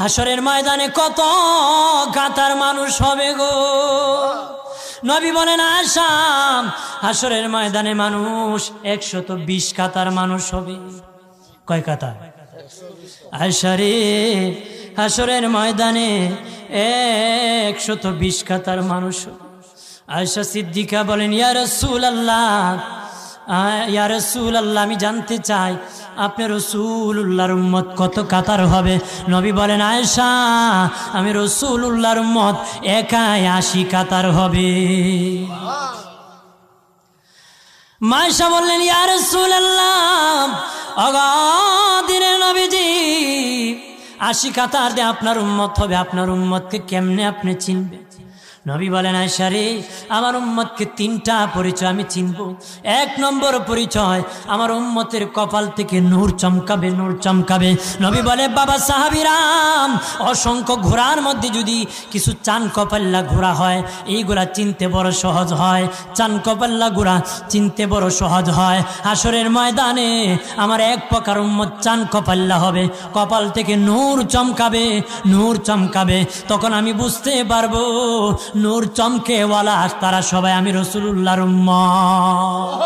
হাসরের ময়দানে কত কাতার মানুষ হবে গো। নবী বলেন আয়েশা, হাসরের ময়দানে মানুষ 120 কাতার মানুষ হবে। কয় কাতার? আয়েশা রে, হাসরের ময়দানে 120 কাতার মানুষ হবে। আয়েশা সিদ্দিকা বলেন ইয়া রাসূলুল্লাহ, ইয়া রাসূলুল্লাহ, আমি জানতে চাই আপনি রাসূলুল্লাহর উম্মত কত কাতার হবে? নবী বলেন আয়েশা, আমি রাসূলুল্লাহর উম্মত একাই 80 কাতার হবে। আয়েশা বললেন ইয়া রাসূলুল্লাহ, দিনের নবীজি 80 কাতার দিয়ে আপনার উম্মত হবে, আপনার উম্মতকে কেমনে আপনি চিনবেন? নবী বলেন আয়েশা রে, আমার উম্মতকে 3টা পরিচয় আমি চিনব। 1 নম্বর পরিচয়, আমার উম্মতের কপাল থেকে নূর চমকাবে, নূর চমকাবে। নবী বলে বাবা সাহাবীরাম, অসংখ্য ঘোড়ার মধ্যে যদি কিছু চান কপাল্লা ঘোড়া হয়, এইগুলা চিনতে বড় সহজ হয়। চান কপাল্লা ঘোড়া চিনতে বড় সহজ হয়। হাসরের ময়দানে আমার 1 প্রকার উম্মত চান কপাল্লা হবে, কপাল থেকে নূর চমকাবে, নূর চমকাবে। তখন আমি বুঝতে পারবো নূর চমকেওয়ালা তারা সবাই আমি রাসূলুল্লাহর উম্মত।